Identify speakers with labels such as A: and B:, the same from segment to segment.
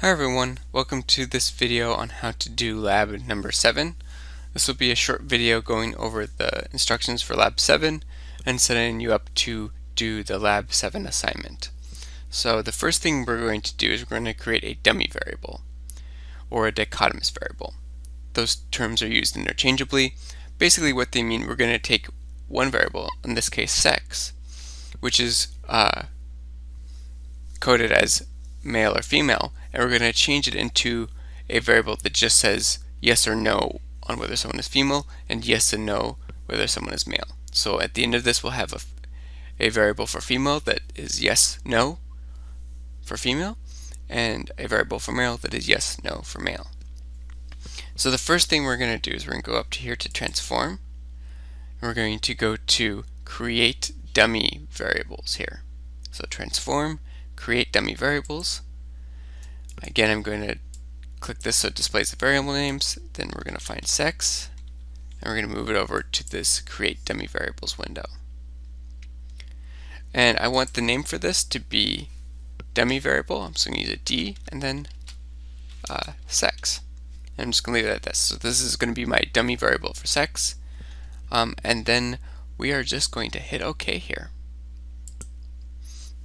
A: Hi everyone, welcome to this video on how to do lab number 7. This will be a short video going over the instructions for lab 7 and setting you up to do the lab 7 assignment. So the first thing we're going to do is we're going to create a dummy variable or a dichotomous variable. Those terms are used interchangeably. Basically what they mean, we're going to take one variable, in this case sex, which is coded as male or female, and we're going to change it into a variable that just says yes or no on whether someone is female and yes and no whether someone is male. So at the end of this we'll have a variable for female that is yes, no for female, and a variable for male that is yes, no for male. So the first thing we're going to do is we're going to go up to here to transform, and we're going to go to create dummy variables here. So transform, create dummy variables. Again, I'm going to click this so it displays the variable names. Then we're going to find sex, and we're going to move it over to this create dummy variables window. And I want the name for this to be dummy variable. I'm just going to use a D and then sex. And I'm just going to leave it at this. So this is going to be my dummy variable for sex. And then we are just going to hit OK here.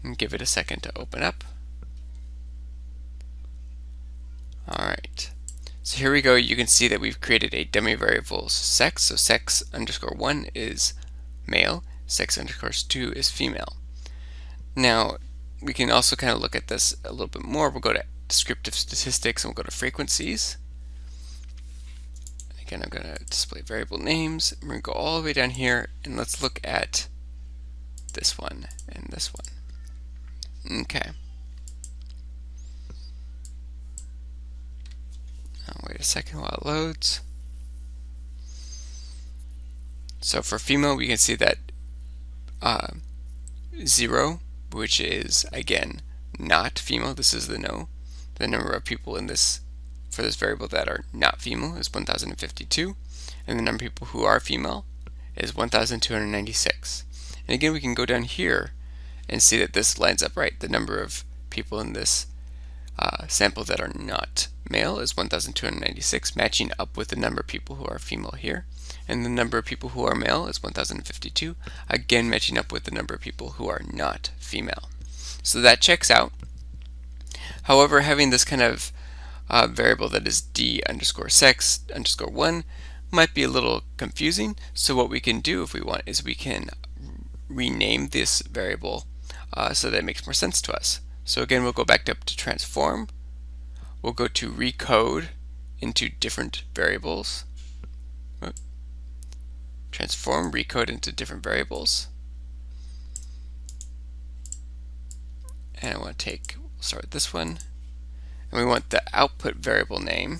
A: And give it a second to open up. Alright, so here we go. You can see that we've created a dummy variable sex. So sex underscore 1 is male, sex underscore 2 is female. Now we can also kind of look at this a little bit more. We'll go to Descriptive Statistics and we'll go to Frequencies. Again, I'm going to display variable names. We're going to go all the way down here and let's look at this one and this one. Okay. Wait a second while it loads. So for female, we can see that 0, which is again not female. This is the no. The number of people in this for this variable that are not female is 1052, and the number of people who are female is 1296. And again, we can go down here and see that this lines up right. The number of people in this sample that are not male is 1296, matching up with the number of people who are female here. And the number of people who are male is 1052, again matching up with the number of people who are not female. So that checks out. However, having this kind of variable that is D underscore sex underscore 1 might be a little confusing. So what we can do if we want is we can rename this variable so that it makes more sense to us. So again, we'll go back up to transform. We'll go to recode into different variables. Transform, recode into different variables. And I want to we'll start with this one. And we want the output variable name.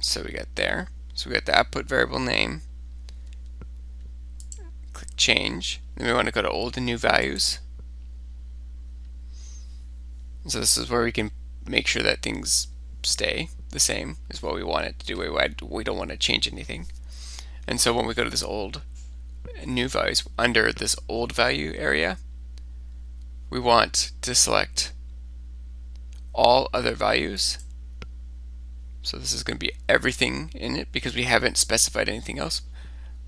A: So we got there. So we got the output variable name. Click change. Then we want to go to old and new values. So this is where we can make sure that things stay the same, is what we want it to do. We don't want to change anything. And so when we go to this old and new values, under this old value area, we want to select all other values. So this is going to be everything in it because we haven't specified anything else.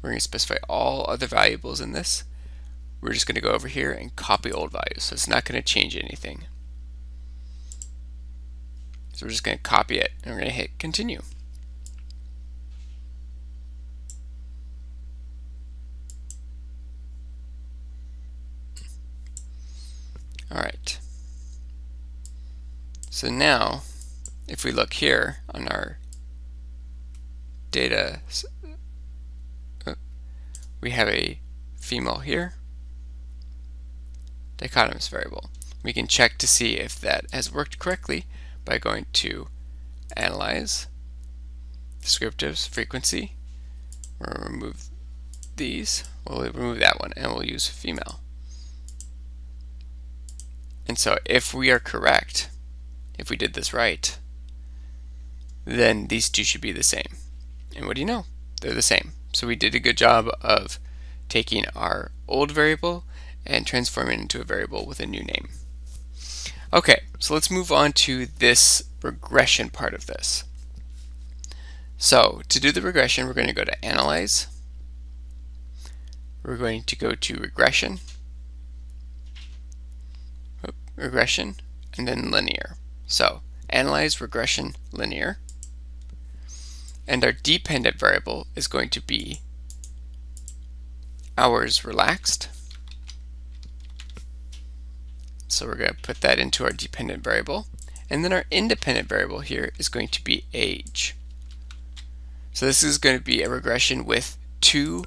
A: We're going to specify all other variables in this. We're just going to go over here and copy old values. So it's not going to change anything. So we're just going to copy it and we're going to hit continue. Alright. So now, if we look here on our data, we have a female here, dichotomous variable. We can check to see if that has worked correctly by going to Analyze, Descriptives, Frequency. We'll remove these. We'll remove that one and we'll use female. And so if we are correct, if we did this right, then these two should be the same. And what do you know? They're the same. So we did a good job of taking our old variable and transform it into a variable with a new name. Okay, so let's move on to this regression part of this. So to do the regression, we're going to go to Analyze. We're going to go to Regression, and then Linear. So Analyze, Regression, Linear. And our dependent variable is going to be hours relaxed. So we're going to put that into our dependent variable. And then our independent variable here is going to be age. So this is going to be a regression with two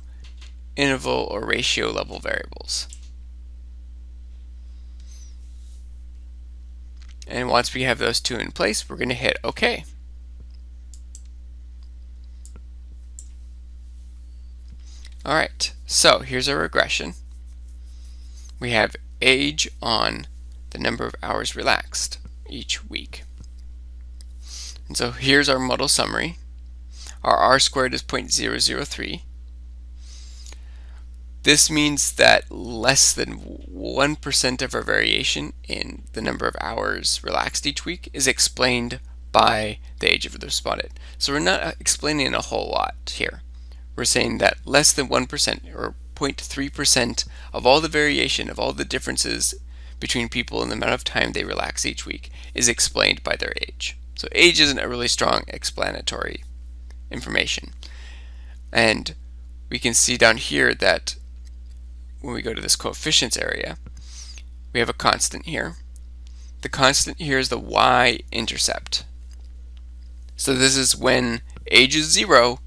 A: interval or ratio level variables. And once we have those two in place, we're going to hit OK. Alright, so here's our regression. We have age on the number of hours relaxed each week. And so here's our model summary. Our R squared is 0.003. This means that less than 1% of our variation in the number of hours relaxed each week is explained by the age of the respondent. So we're not explaining a whole lot here. We're saying that less than 1% or 0.3% of all the variation, of all the differences between people in the amount of time they relax each week is explained by their age. So age isn't a really strong explanatory information. And we can see down here that when we go to this coefficients area, we have a constant here. The constant here is the y-intercept. So this is when age is 0,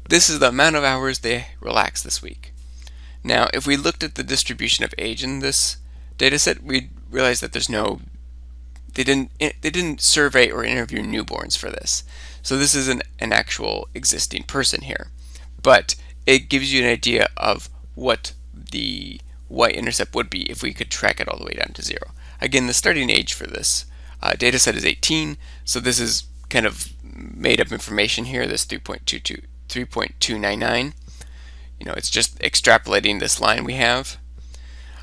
A: this is the amount of hours they relax this week. Now, if we looked at the distribution of age in this data set, we'd realize that they didn't survey or interview newborns for this. So this is an actual existing person here. But it gives you an idea of what the y-intercept would be if we could track it all the way down to 0. Again, the starting age for this data set is 18, so this is kind of made up information here, this 3.299. It's just extrapolating this line we have.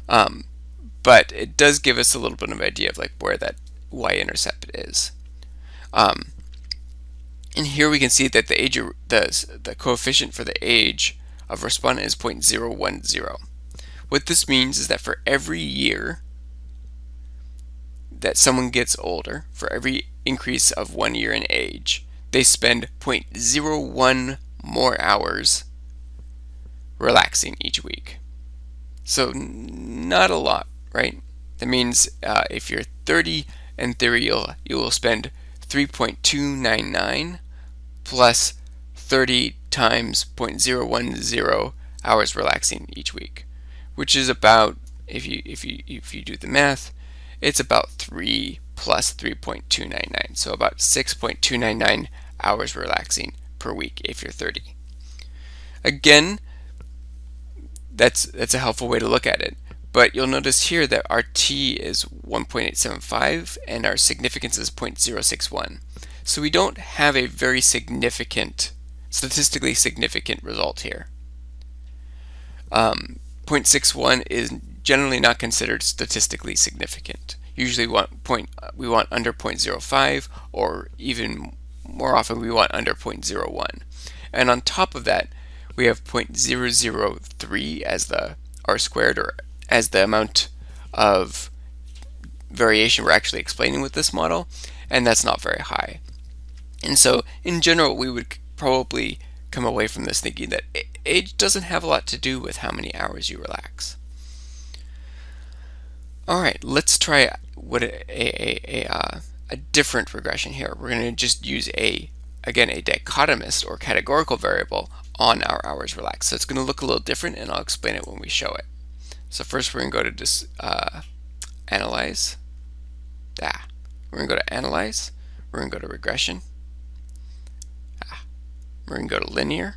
A: But it does give us a little bit of an idea of like where that y-intercept is. And here we can see that the age, the coefficient for the age of respondent is 0.010. What this means is that for every year that someone gets older, for every increase of 1 year in age, they spend 0.01 more hours relaxing each week. So not a lot, right? That means if you're 30, in theory you will spend 3.299 plus 30 times 0.010 hours relaxing each week, which is about, if you do the math, it's about 3 plus 3.299, so about 6.299 hours relaxing per week if you're 30. Again, that's a helpful way to look at it. But you'll notice here that our t is 1.875 and our significance is 0.061. So we don't have a very significant, statistically significant result here. 0.61 is generally not considered statistically significant. Usually we want under 0.05, or even more often we want under 0.01. And on top of that, we have 0.003 as the R squared, or as the amount of variation we're actually explaining with this model, and that's not very high. And so in general, we would probably come away from this thinking that age doesn't have a lot to do with how many hours you relax. Alright, let's try a different regression here. We're going to just use again a dichotomist or categorical variable on our hours relaxed. So it's going to look a little different, and I'll explain it when we show it. So first we're going to go to Analyze. We're going to go to Analyze. We're going to go to Regression. We're going to go to Linear.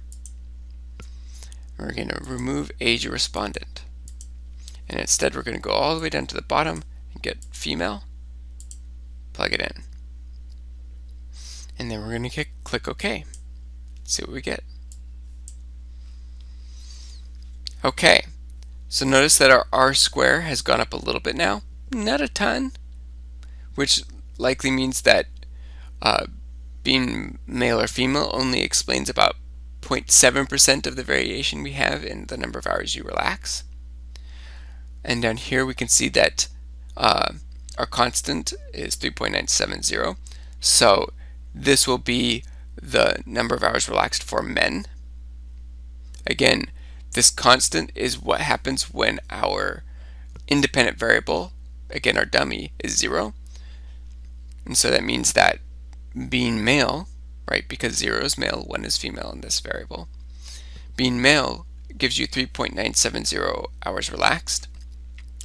A: We're going to remove age of respondent. And instead we're going to go all the way down to the bottom and get female, plug it in. And then we're going to click OK. See what we get. Okay, So notice that our R square has gone up a little bit now, not a ton, which likely means that being male or female only explains about 0.7% of the variation we have in the number of hours you relax. And down here we can see that our constant is 3.970. So this will be the number of hours relaxed for men. Again, this constant is what happens when our independent variable, again our dummy, is 0. And so that means that being male, right, because 0 is male, 1 is female in this variable, being male gives you 3.970 hours relaxed,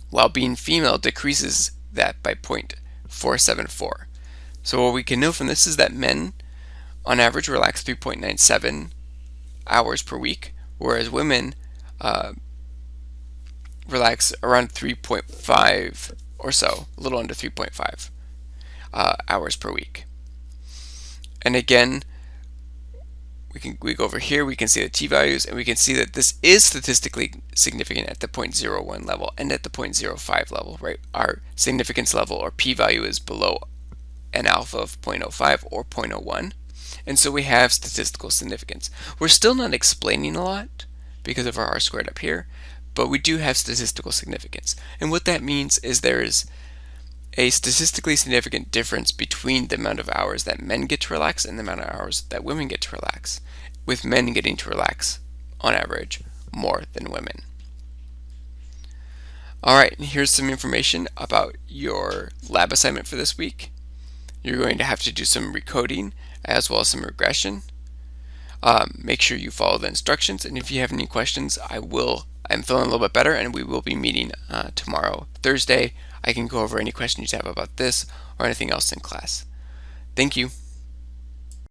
A: while being female decreases that by 0.474. So what we can know from this is that men on average relax 3.97 hours per week, whereas women relax around 3.5 or so, a little under 3.5 hours per week. And again, we go over here, we can see the t-values, and we can see that this is statistically significant at the 0.01 level and at the 0.05 level, right? Our significance level or p-value is below an alpha of 0.05 or 0.01, and so we have statistical significance. We're still not explaining a lot because of our R squared up here, but we do have statistical significance. And what that means is there is a statistically significant difference between the amount of hours that men get to relax and the amount of hours that women get to relax, with men getting to relax, on average, more than women. Alright, and here's some information about your lab assignment for this week. You're going to have to do some recoding as well as some regression. Make sure you follow the instructions, and if you have any questions, I'm feeling a little bit better, and we will be meeting tomorrow, Thursday. I can go over any questions you have about this or anything else in class. Thank you.